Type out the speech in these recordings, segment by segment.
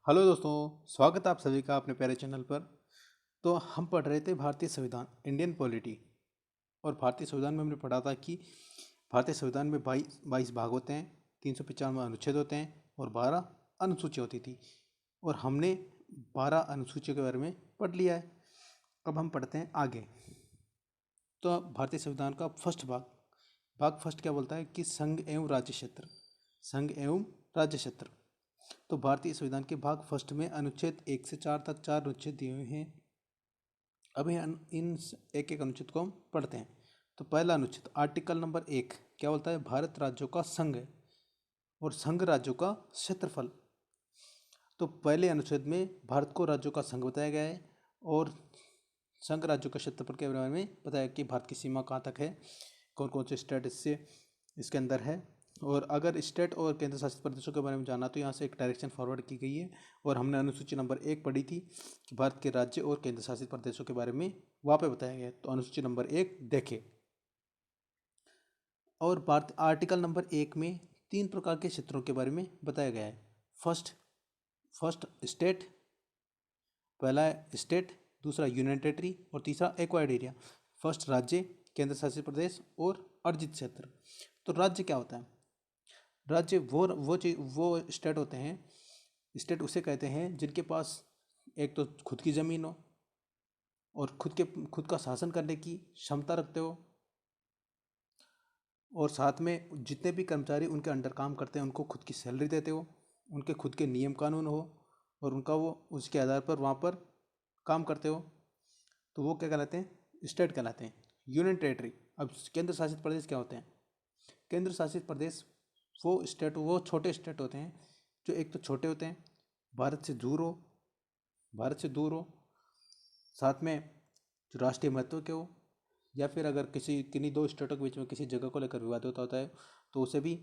Hello दोस्तों, स्वागत है आप सभी का अपने प्यारे चैनल पर। तो हम पढ़ रहे थे भारतीय संविधान, इंडियन पॉलिटी। और भारतीय संविधान में हमने पढ़ा था कि भारतीय संविधान में 22 भाग होते हैं, 395 अनुच्छेद होते हैं और 12 अनुसूची होती थी। और हमने 12 अनुसूचियों के बारे में पढ़ लिया है। अब हम पढ़ते हैं आगे। तो अब भारतीय संविधान का फर्स्ट भाग फर्स्ट क्या बोलता है कि संघ एवं राज्य क्षेत्र। संघ एवं राज्य क्षेत्र। तो भारतीय संविधान के भाग फर्स्ट में अनुच्छेद 1 से 4 तक 4 अनुच्छेद दिए हुए हैं। अभी इन एक एक अनुच्छेद को हम पढ़ते हैं। तो पहला अनुच्छेद आर्टिकल नंबर 1 क्या बोलता है? भारत राज्यों का संघ है और संघ राज्यों का क्षेत्रफल। तो पहले अनुच्छेद में भारत को राज्यों का संघ बताया गया है और संघ राज्यों का क्षेत्रफल के बारे में बताया कि भारत की सीमा कहाँ तक है, कौन कौन से स्टेट इसके अंदर है। और अगर स्टेट और केंद्र शासित प्रदेशों के बारे में जाना तो यहाँ से एक डायरेक्शन फॉरवर्ड की गई है। और हमने अनुसूची नंबर 1 पढ़ी थी कि भारत के राज्य और केंद्र शासित प्रदेशों के बारे में वहाँ पे बताया गया है। तो अनुसूची नंबर 1 देखें। और भारत आर्टिकल नंबर 1 में 3 प्रकार के क्षेत्रों के बारे में बताया गया है। फर्स्ट स्टेट, पहला है स्टेट, दूसरा यूनियन टेरिटरी और तीसरा एक्वायर्ड एरिया। फर्स्ट राज्य, केंद्र शासित प्रदेश और अर्जित क्षेत्र। तो राज्य क्या होता है? राज्य वो स्टेट होते हैं, स्टेट उसे कहते हैं जिनके पास एक तो खुद की ज़मीन हो और खुद का शासन करने की क्षमता रखते हो, और साथ में जितने भी कर्मचारी उनके अंडर काम करते हैं उनको खुद की सैलरी देते हो, उनके खुद के नियम कानून हो और उनका वो उसके आधार पर वहाँ पर काम करते हो। तो वो क्या कहलाते हैं? स्टेट कहलाते हैं। Union territory. अब केंद्र शासित प्रदेश क्या होते हैं? केंद्र शासित प्रदेश वो छोटे स्टेट होते हैं जो एक तो छोटे होते हैं, भारत से दूर हो साथ में जो राष्ट्रीय महत्व के हो, या फिर अगर किन्हीं दो स्टेटों के बीच में किसी जगह को लेकर विवाद होता है तो उसे भी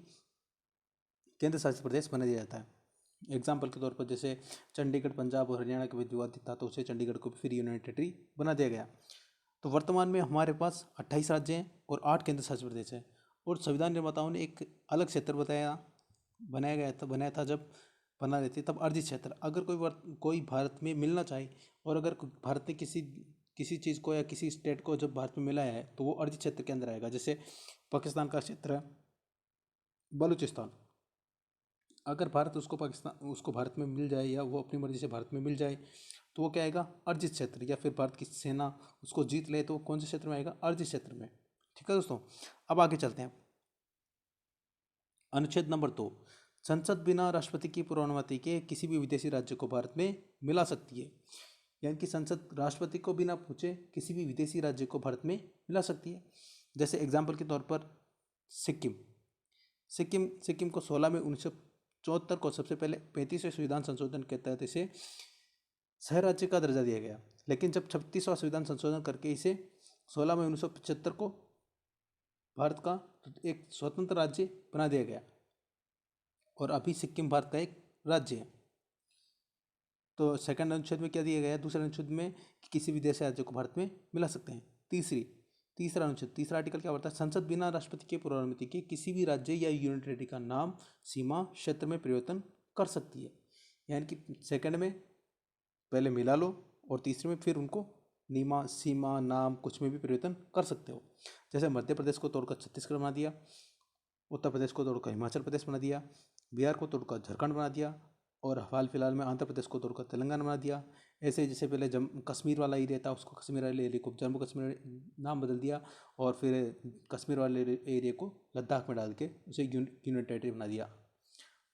केंद्र शासित प्रदेश बना दिया जाता है। एग्जाम्पल के तौर पर जैसे चंडीगढ़ पंजाब और हरियाणा के बीच विवादित था तो उसे चंडीगढ़ को फिर यूनियन टेरिटरी बना दिया गया। तो वर्तमान में हमारे पास 28 राज्य हैं और 8 केंद्र शासित प्रदेश हैं। और संविधान निर्माताओं ने एक अलग क्षेत्र बनाया था जब बना रहे थे तब अर्जित क्षेत्र। अगर कोई भारत में मिलना चाहे और अगर भारत ने किसी चीज़ को या किसी स्टेट को जब भारत में मिला है तो वो अर्जित क्षेत्र के अंदर आएगा। जैसे पाकिस्तान का क्षेत्र है बलूचिस्तान, अगर भारत उसको भारत में मिल जाए या वो अपनी मर्जी से भारत में मिल जाए तो वो क्या आएगा? अर्जित क्षेत्र। या फिर भारत की सेना उसको जीत ले तो वो कौन से क्षेत्र में आएगा? अर्जित क्षेत्र में। ठीक है दोस्तों, अब आगे चलते हैं। अनुच्छेद नंबर 2, संसद बिना राष्ट्रपति की पूर्व अनुमति के किसी भी विदेशी राज्य को भारत में मिला सकती है। यानी कि संसद राष्ट्रपति को बिना पूछे किसी भी विदेशी राज्य को भारत में मिला सकती है। जैसे एग्जाम्पल के तौर पर सिक्किम सिक्किम को 16 में 1974 को सबसे पहले 35वें संविधान संशोधन के तहत इसे शहर राज्य का दर्जा दिया गया। लेकिन जब 36वां संविधान संशोधन करके इसे 16 मई 1975 को भारत का एक स्वतंत्र राज्य बना दिया गया और अभी सिक्किम भारत का एक राज्य है। तो सेकंड अनुच्छेद में क्या दिया गया है? दूसरे अनुच्छेद में कि किसी विदेशी राज्य को भारत में मिला सकते हैं। तीसरा अनुच्छेद, तीसरा आर्टिकल क्या बोलता है? संसद बिना राष्ट्रपति के पूर्व अनुमति के किसी भी राज्य या यूनियन टेरिटरी का नाम, सीमा, क्षेत्र में परिवर्तन कर सकती है। यानी कि सेकंड में पहले मिला लो और तीसरे में फिर उनको सीमा, नाम कुछ में भी परिवर्तन कर सकते हो। जैसे मध्य प्रदेश को तोड़कर छत्तीसगढ़ बना दिया, उत्तर प्रदेश को तोड़कर हिमाचल प्रदेश बना दिया, बिहार को तोड़कर झारखंड बना दिया और हाल फिलहाल में आंध्र प्रदेश को तोड़कर तेलंगाना बना दिया। ऐसे जैसे पहले कश्मीर वाला एरिया था उसको कश्मीर वाले एरिया को जम्मू कश्मीर नाम बदल दिया और फिर कश्मीर वाले एरिया को लद्दाख में डाल के उसे यूनियन टेरिटरी बना दिया।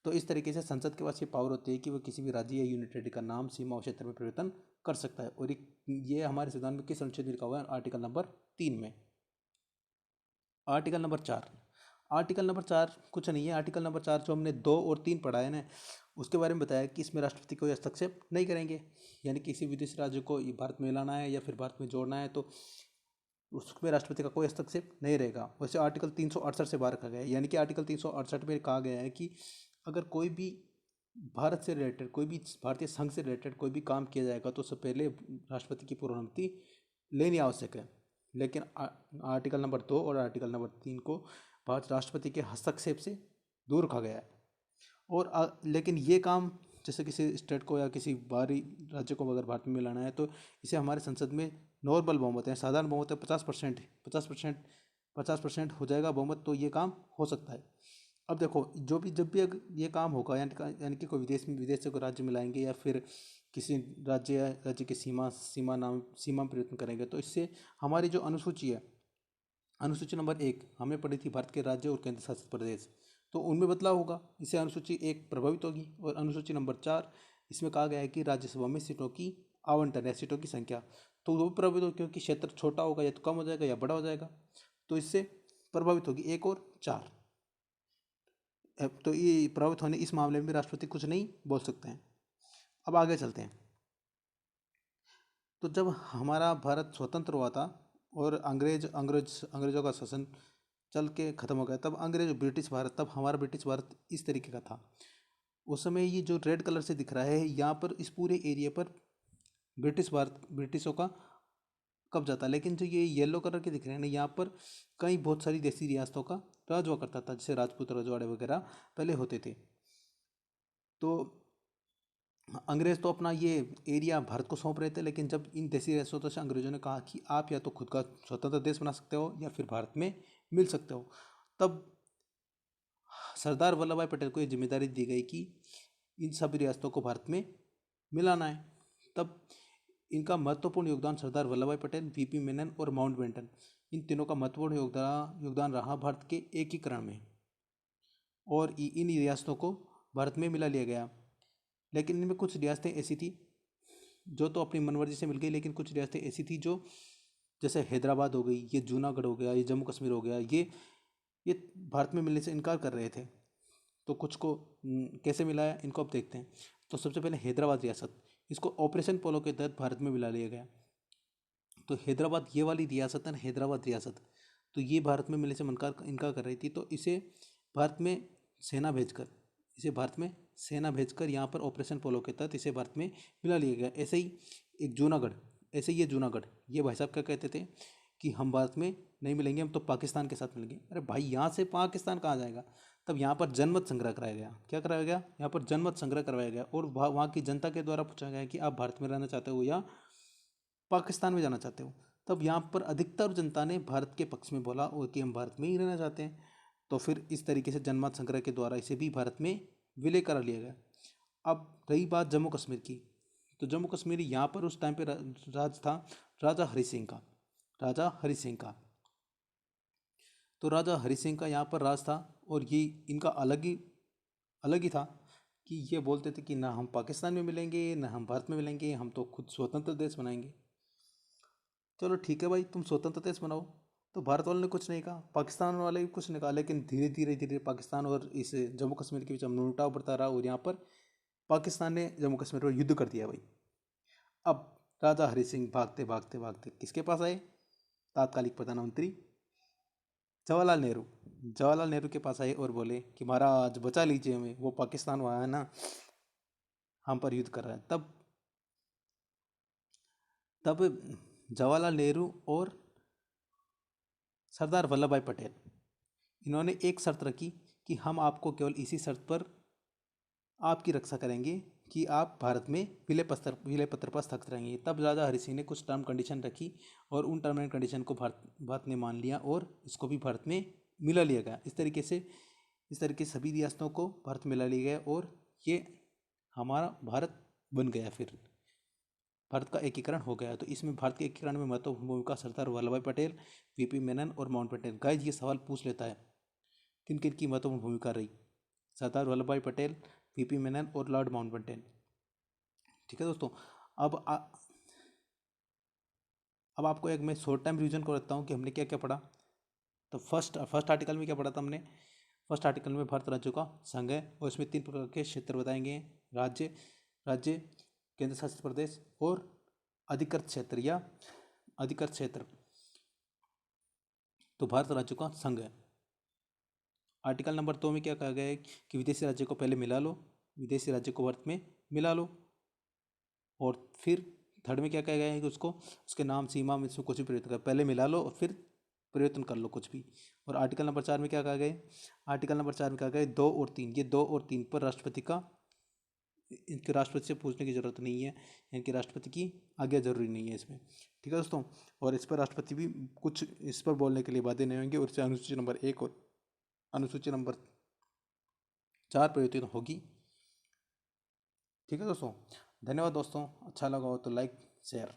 तो इस तरीके से संसद के पास ये पावर होती है कि वो किसी भी राज्य या यूनियन टेरिटरी का नाम, सीमा और क्षेत्र में परिवर्तन कर सकता है। और ये हमारे संविधान में किस अनुच्छेद में लिखा हुआ है? आर्टिकल नंबर 3 में। आर्टिकल नंबर 4 कुछ नहीं है। आर्टिकल नंबर 4 जो हमने 2 और 3 पढ़ा है ना, उसके बारे में बताया कि इसमें राष्ट्रपति कोई हस्तक्षेप नहीं करेंगे। यानी किसी विदेशी राज्य को भारत में लाना है या फिर भारत में जोड़ना है तो उसमें राष्ट्रपति का कोई हस्तक्षेप नहीं रहेगा। वैसे आर्टिकल 368 से बाहर रखा गया है। यानी कि आर्टिकल 368 में कहा गया है कि अगर कोई भी भारत से रिलेटेड, कोई भी भारतीय संघ से रिलेटेड कोई भी काम किया जाएगा तो उससे पहले राष्ट्रपति की पूर्व अनुमति लेनी आवश्यक है। लेकिन आर्टिकल नंबर 2 और आर्टिकल नंबर 3 को भारत राष्ट्रपति के हस्तक्षेप से दूर रखा गया है। और लेकिन ये काम जैसे किसी स्टेट को या किसी बाहरी राज्य को अगर भारत में मिलाना है तो इसे हमारे संसद में नॉर्मल बहुमत है, साधारण बहुमत है, 50%, 50% हो जाएगा बहुमत, तो ये काम हो सकता है। अब देखो जब भी अगर ये काम होगा, यानी कि कोई विदेश से कोई राज्य मिलाएंगे या फिर किसी राज्य की सीमा परिवर्तन करेंगे, तो इससे हमारी जो अनुसूची है, अनुसूची नंबर 1 हमने पढ़ी थी भारत के राज्य और केंद्र शासित प्रदेश, तो उनमें बदलाव होगा, इससे अनुसूची 1 प्रभावित होगी। और अनुसूची नंबर 4, इसमें कहा गया है कि राज्यसभा में सीटों की आवंटन या सीटों की संख्या, तो वो भी प्रभावित होगी, क्योंकि क्षेत्र छोटा होगा, या तो कम हो जाएगा या बड़ा हो जाएगा, तो इससे प्रभावित होगी 1 और 4। तो ये प्रभावित होने इस मामले में राष्ट्रपति कुछ नहीं बोल सकते हैं। अब आगे चलते हैं। तो जब हमारा भारत स्वतंत्र हुआ था और अंग्रेजों का शासन चल के ख़त्म हो गया, तब तब हमारा ब्रिटिश भारत इस तरीके का था। उस समय ये जो रेड कलर से दिख रहा है, यहाँ पर इस पूरे एरिया पर ब्रिटिशों का कब्जा था। लेकिन जो ये येलो कलर के दिख रहे हैं ना, यहाँ पर बहुत सारी देसी रियासतों का राज हुआ करता था, जैसे राजपूत रजवाड़े वगैरह पहले होते थे। तो अंग्रेज़ तो अपना ये एरिया भारत को सौंप रहे थे, लेकिन जब इन देसी रियासतों से अंग्रेज़ों ने कहा कि आप या तो खुद का स्वतंत्र देश बना सकते हो या फिर भारत में मिल सकते हो, तब सरदार वल्लभ भाई पटेल को ये जिम्मेदारी दी गई कि इन सभी रियासतों को भारत में मिलाना है। तब इनका महत्वपूर्ण योगदान सरदार वल्लभ भाई पटेल, वीपी मेनन और माउंटबेटन, इन तीनों का महत्वपूर्ण योगदान रहा भारत के एकीकरण में, और इन रियासतों को भारत में मिला लिया गया। लेकिन इनमें कुछ रियासतें ऐसी थी जो तो अपनी मनमर्जी से मिल गई, लेकिन कुछ रियासतें ऐसी थी जो, जैसे हैदराबाद हो गई, ये जूनागढ़ हो गया, ये जम्मू कश्मीर हो गया, ये भारत में मिलने से इनकार कर रहे थे। तो कुछ को कैसे मिलाया, इनको अब देखते हैं। तो सबसे पहले हैदराबाद रियासत, इसको ऑपरेशन पोलो के तहत भारत में मिला लिया गया। तो हैदराबाद, ये वाली रियासत है ना, हैदराबाद रियासत, तो ये भारत में मिलने से इनकार कर रही थी। तो भारत में सेना भेजकर यहाँ पर ऑपरेशन पोलो के तहत इसे भारत में मिला लिया गया। ऐसे ही ये जूनागढ़, ये भाई साहब क्या कहते थे कि हम भारत में नहीं मिलेंगे, हम तो पाकिस्तान के साथ मिलेंगे। अरे भाई, यहाँ से पाकिस्तान कहाँ जाएगा। तब यहाँ पर जनमत संग्रह कराया गया। क्या कराया गया? यहाँ पर जनमत संग्रह करवाया गया, और वहाँ की जनता के द्वारा पूछा गया कि आप भारत में रहना चाहते हो या पाकिस्तान में जाना चाहते हो। तब यहाँ पर अधिकतर जनता ने भारत के पक्ष में बोला, और कि हम भारत में ही रहना चाहते हैं। तो फिर इस तरीके से जनमत संग्रह के द्वारा इसे भी भारत में विलय करा लिया गया। अब रही बात जम्मू कश्मीर की, तो जम्मू कश्मीर यहाँ पर उस टाइम पे राज था राजा हरि सिंह का। तो राजा हरि सिंह का यहाँ पर राज था, और ये इनका अलग ही था कि ये बोलते थे कि ना हम पाकिस्तान में मिलेंगे ना हम भारत में मिलेंगे, हम तो खुद स्वतंत्र देश बनाएंगे। चलो ठीक है भाई, तुम स्वतंत्र देश बनाओ। तो भारत वालों ने कुछ नहीं कहा, पाकिस्तान वाले भी कुछ नहीं कहा, लेकिन धीरे धीरे पाकिस्तान और इस जम्मू कश्मीर के बीच मनमुटाव बढ़ता रहा, और यहाँ पर पाकिस्तान ने जम्मू कश्मीर पर युद्ध कर दिया भाई। अब राजा हरि सिंह भागते भागते भागते किसके पास आए? तात्कालिक प्रधानमंत्री जवाहरलाल नेहरू के पास आए और बोले कि महाराज बचा लीजिए हमें, वो पाकिस्तान वहाँ है ना, हम पर युद्ध कर रहा है। तब जवाहरलाल नेहरू और सरदार वल्लभ भाई पटेल, इन्होंने एक शर्त रखी कि हम आपको केवल इसी शर्त पर आपकी रक्षा करेंगे कि आप भारत में विलय पत्र पर हस्ताक्षर करेंगे। तब राजा हरि सिंह ने कुछ टर्म कंडीशन रखी, और उन टर्म एंड कंडीशन को भारत ने मान लिया, और इसको भी भारत में मिला लिया गया। इस तरीके से सभी रियासतों को भारत में मिला लिया गया, और ये हमारा भारत बन गया। फिर भारत का एकीकरण हो गया। तो इसमें भारत के एकीकरण में महत्वपूर्ण भूमिका सरदार वल्लभ भाई पटेल, वीपी मेनन और माउंटबेटन। गाइज, ये सवाल पूछ लेता है किन किन की महत्वपूर्ण भूमिका रही? सरदार वल्लभ भाई पटेल, वीपी मेनन और लॉर्ड माउंटबेटन। ठीक है दोस्तों, अब आपको एक मैं शॉर्ट टाइम रिवीजन करता हूँ कि हमने क्या क्या पढ़ा। तो फर्स्ट आर्टिकल में क्या पढ़ा था हमने? फर्स्ट आर्टिकल में भारत राज्यों का संघ है, और इसमें 3 प्रकार के क्षेत्र बताएंगे हैं: राज्य, केंद्र शासित प्रदेश और अधिकृत क्षेत्र। तो भारत राज्यों का संघ है। आर्टिकल नंबर 2 में क्या कहा गया है कि विदेशी राज्य को पहले मिला लो, विदेशी राज्य को भारत में मिला लो। और फिर थर्ड में क्या कहा गया है कि उसके नाम, सीमा में इसमें कुछ भी परिवर्तन कर, पहले मिला लो और फिर परिवर्तन कर लो कुछ भी। और आर्टिकल नंबर 4 में क्या कहा गया? आर्टिकल नंबर 4 में कहा गया 2 और 3, ये 2 और 3 पर राष्ट्रपति का इनके राष्ट्रपति से पूछने की ज़रूरत नहीं है, इनके राष्ट्रपति की आज्ञा जरूरी नहीं है इसमें। ठीक है दोस्तों, और इस पर राष्ट्रपति भी कुछ इस पर बोलने के लिए बाध्य नहीं होंगे, और इससे अनुसूची नंबर 1 और अनुसूची नंबर 4 परिवर्तित होगी। ठीक है दोस्तों, धन्यवाद दोस्तों, अच्छा लगा हो तो लाइक शेयर।